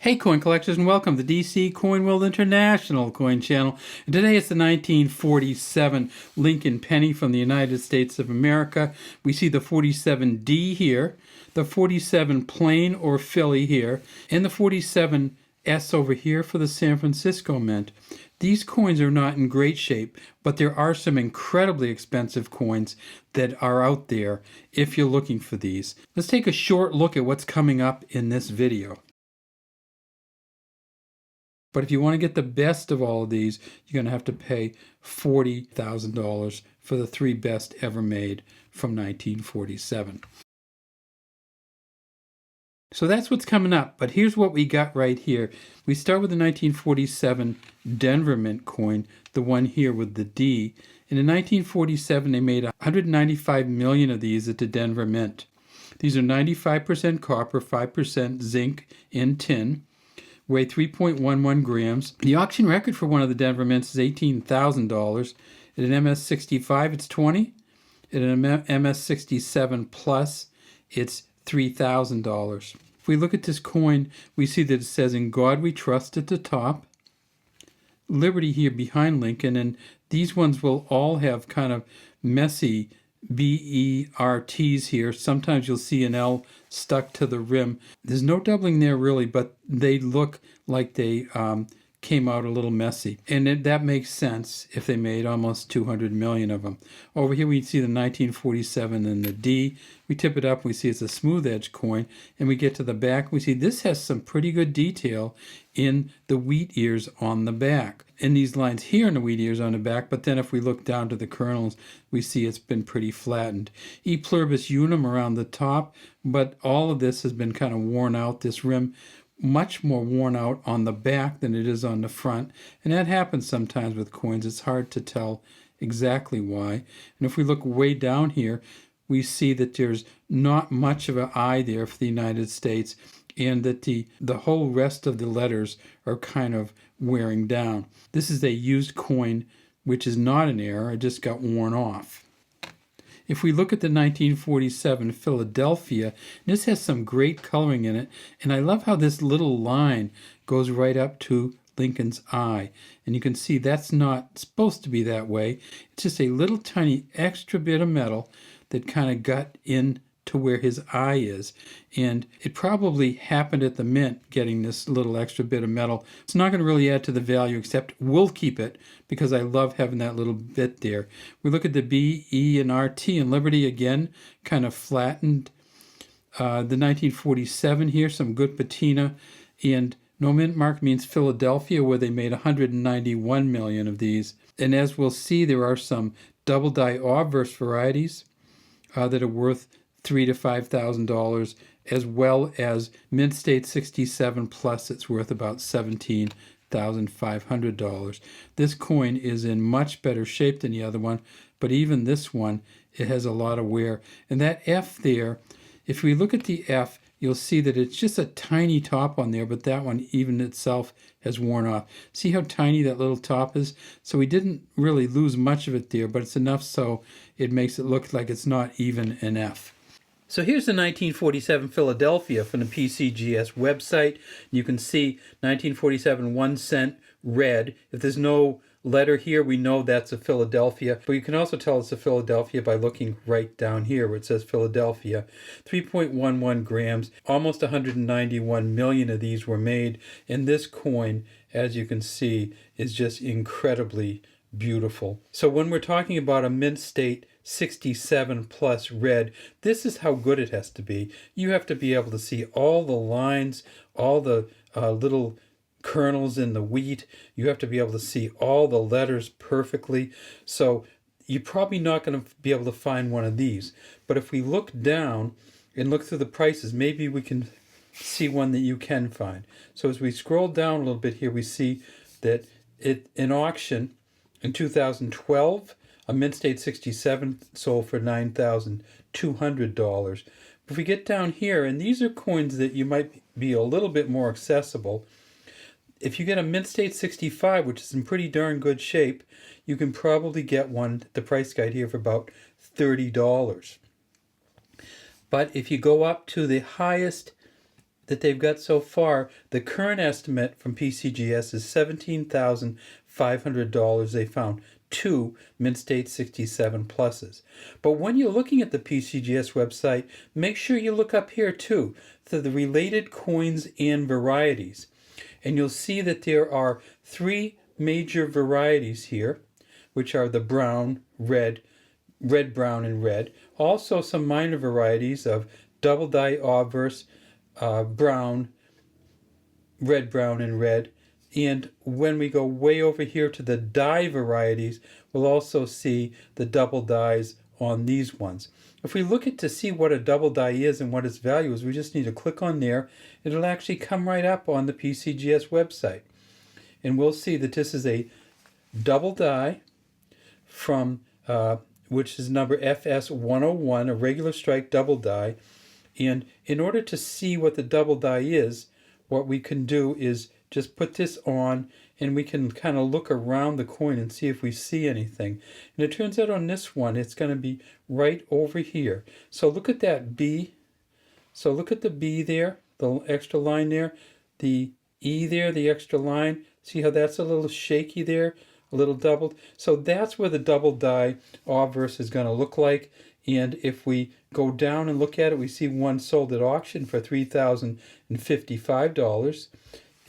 Hey coin collectors, and welcome to DC Coin World International Coin Channel. And today it's the 1947 Lincoln Penny from the United States of America. We see the 47D here, the 47 plain or Philly here, and the 47S over here for the San Francisco Mint. These coins are not in great shape, but there are some incredibly expensive coins that are out there if you're looking for these. Let's take a short look at what's coming up in this video. But if you want to get the best of all of these, you're going to have to pay $40,000 for the three best ever made from 1947. So that's what's coming up, but here's what we got right here. We start with the 1947 Denver Mint coin, the one here with the D. And in 1947, they made 195 million of these at the Denver Mint. These are 95% copper, 5% zinc, and tin. Weigh 3.11 grams. The auction record for one of the Denver Mints is $18,000. At an MS65, it's $20. At an MS67 Plus, it's $3,000. If we look at this coin, we see that it says, "In God We Trust" at the top. Liberty here behind Lincoln, and these ones will all have kind of messy BERTs here. Sometimes you'll see an L stuck to the rim. There's no doubling there really, but they look like they came out a little messy. And that makes sense if they made almost 200 million of them. Over here we see the 1947 and the D. We tip it up, we see it's a smooth edge coin, and we get to the back, we see this has some pretty good detail in the wheat ears on the back. And these lines here in the wheat ears on the back, but then if we look down to the kernels, we see it's been pretty flattened. E pluribus unum around the top, but all of this has been kind of worn out. This rim much more worn out on the back than it is on the front, and that happens sometimes with coins. It's hard to tell exactly why. And if we look way down here, we see that there's not much of an I there for the United States, and that the whole rest of the letters are kind of wearing down. This is a used coin, which is not an error. It just got worn off. If we look at the 1947 Philadelphia, this has some great coloring in it, and I love how this little line goes right up to Lincoln's eye. And you can see that's not supposed to be that way. It's just a little tiny extra bit of metal that kind of got in to where his eye is, and it probably happened at the mint getting this little extra bit of metal. It's not going to really add to the value, except we'll keep it because I love having that little bit there. We look at the B, E, and RT, and Liberty again kind of flattened. The 1947 here, some good patina, and no mint mark means Philadelphia, where they made 191 million of these. And as we'll see, there are some double die obverse varieties that are worth $3,000 to $5,000, as well as Mint State 67 Plus. It's worth about $17,500. This coin is in much better shape than the other one, but even this one, it has a lot of wear. And that F there, if we look at the F, you'll see that it's just a tiny top on there, but that one even itself has worn off. See how tiny that little top is? So we didn't really lose much of it there, but it's enough so it makes it look like it's not even an F. So here's the 1947 Philadelphia from the PCGS website. You can see 1947 1 cent red. If there's no letter here, we know that's a Philadelphia, but you can also tell it's a Philadelphia by looking right down here where it says Philadelphia. 3.11 grams, almost 191 million of these were made, and this coin, as you can see, is just incredibly beautiful. So when we're talking about a Mint State 67 Plus red, this is how good it has to be. You have to be able to see all the lines, all the little kernels in the wheat. You have to be able to see all the letters perfectly. So you're probably not going to be able to find one of these. But if we look down and look through the prices, maybe we can see one that you can find. So as we scroll down a little bit here, we see that in auction in 2012, a Mint State 67 sold for $9,200. If we get down here, and these are coins that you might be a little bit more accessible. If you get a Mint State 65, which is in pretty darn good shape, you can probably get one, the price guide here, for about $30. But if you go up to the highest that they've got so far, the current estimate from PCGS is $17,500. They found 2 Mint State 67 pluses. But when you're looking at the PCGS website, make sure you look up here too, to the related coins and varieties. And you'll see that there are 3 major varieties here, which are the brown, red, brown, and red. Also some minor varieties of double die obverse, brown, red, brown, and red. And when we go way over here to the die varieties, we'll also see the double dies on these ones. If we look at to see what a double die is and what its value is, we just need to click on there. It'll actually come right up on the PCGS website. And we'll see that this is a double die from, which is number FS101, a regular strike double die. And in order to see what the double die is, what we can do is just put this on, and we can kind of look around the coin and see if we see anything. And it turns out on this one, it's going to be right over here. So look at that B. So look at the B there, the extra line there, the E there, the extra line. See how that's a little shaky there, a little doubled? So that's where the double die obverse is going to look like. And if we go down and look at it, we see one sold at auction for $3,055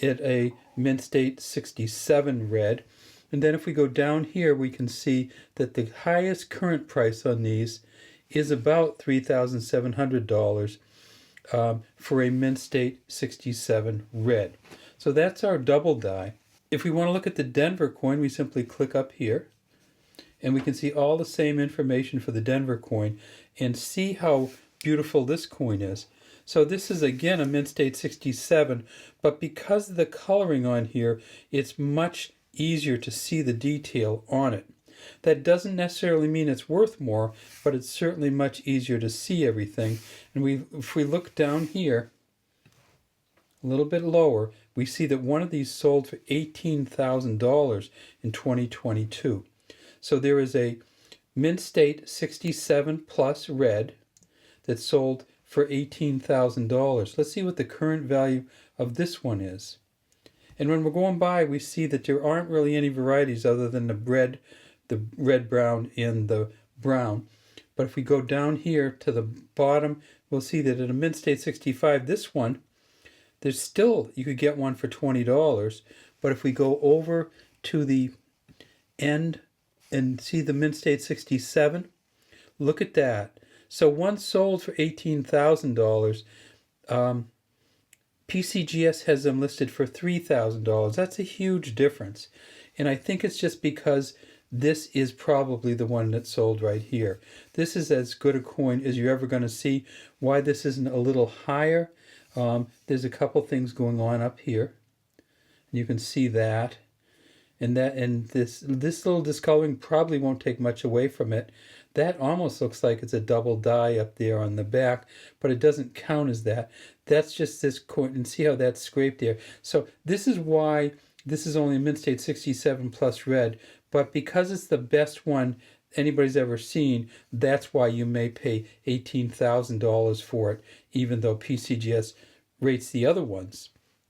at a Mint State 67 red. And then if we go down here, we can see that the highest current price on these is about $3,700 for a Mint State 67 red. So that's our double die. If we want to look at the Denver coin, we simply click up here, and we can see all the same information for the Denver coin and see how beautiful this coin is. So this is again a Mint State 67, but because of the coloring on here, it's much easier to see the detail on it. That doesn't necessarily mean it's worth more, but it's certainly much easier to see everything. And if we look down here, a little bit lower, we see that one of these sold for $18,000 in 2022. So there is a Mint State 67 plus red that sold for $18,000. Let's see what the current value of this one is. And when we're going by, we see that there aren't really any varieties other than the red, brown, and the brown. But if we go down here to the bottom, we'll see that at a Mint State 65, this one, there's still, you could get one for $20. But if we go over to the end and see the Mint State 67, look at that. So one sold for $18,000. PCGS has them listed for $3,000. That's a huge difference. And I think it's just because this is probably the one that sold right here. This is as good a coin as you're ever going to see. Why this isn't a little higher, there's a couple things going on up here. You can see that. And this little discoloring probably won't take much away from it. That almost looks like it's a double die up there on the back, but it doesn't count as that. That's just this coin, and see how that's scraped there. So this is why this is only a Mint State 67 plus red, but because it's the best one anybody's ever seen, that's why you may pay $18,000 for it, even though PCGS rates the other ones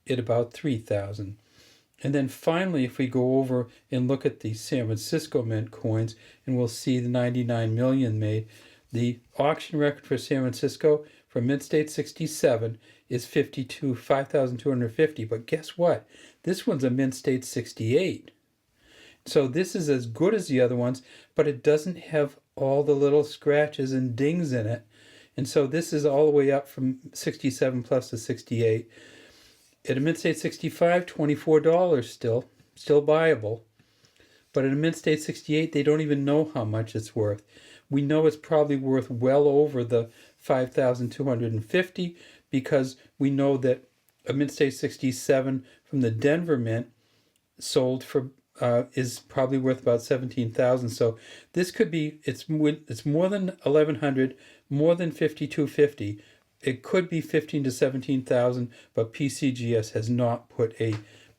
at about $3,000. And then finally, if we go over and look at the San Francisco Mint coins, and we'll see the 99 million made, the auction record for San Francisco for Mint State 67 is 5,250. But guess what? This one's a Mint State 68. So this is as good as the other ones, but it doesn't have all the little scratches and dings in it. And so this is all the way up from 67 plus to 68. At a Mint State 65, $24 still buyable. But at a Mint State 68, they don't even know how much it's worth. We know it's probably worth well over the 5,250 because we know that a Mint State 67 from the Denver Mint sold for is probably worth about 17,000. So this could be it's more than 1,100, more than 5,250. It could be 15 to 17,000, but PCGS has not put a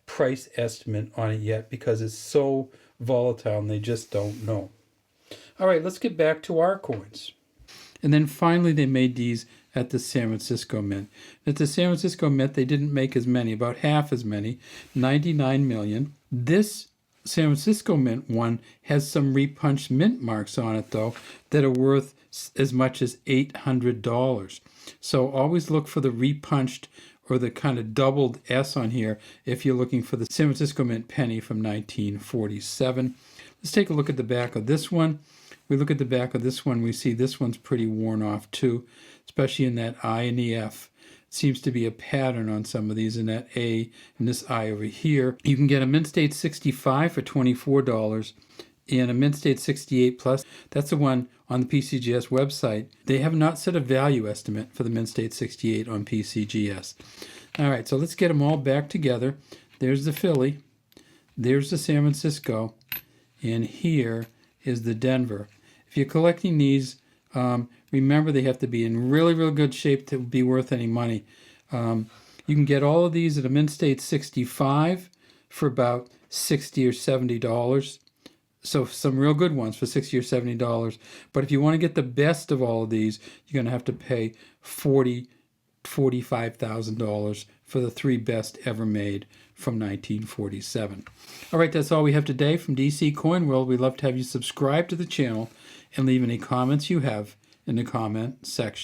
price estimate on it yet because it's so volatile and they just don't know. All right, let's get back to our coins. And then finally they made these at the San Francisco Mint. At the San Francisco Mint, they didn't make as many, about half as many, 99 million. This San Francisco Mint one has some repunched mint marks on it, though, that are worth as much as $800. So always look for the repunched or the kind of doubled S on here if you're looking for the San Francisco Mint penny from 1947. Let's take a look at the back of this one. We look at the back of this one, we see this one's pretty worn off too, especially in that I and the F. It seems to be a pattern on some of these in that A and this I over here. You can get a Mint State 65 for $24 and a Mint State 68 Plus. That's the one on the PCGS website. They have not set a value estimate for the Mint State 68 on PCGS. All right, so let's get them all back together. There's the Philly, there's the San Francisco, and here is the Denver. If you're collecting these, remember they have to be in really, really good shape to be worth any money. You can get all of these at a Mint State 65 for about $60 or $70. So some real good ones for $60 or $70. But if you want to get the best of all of these, you're going to have to pay $45,000 for the 3 best ever made from 1947. All right, that's all we have today from DC Coin World. We'd love to have you subscribe to the channel and leave any comments you have in the comment section.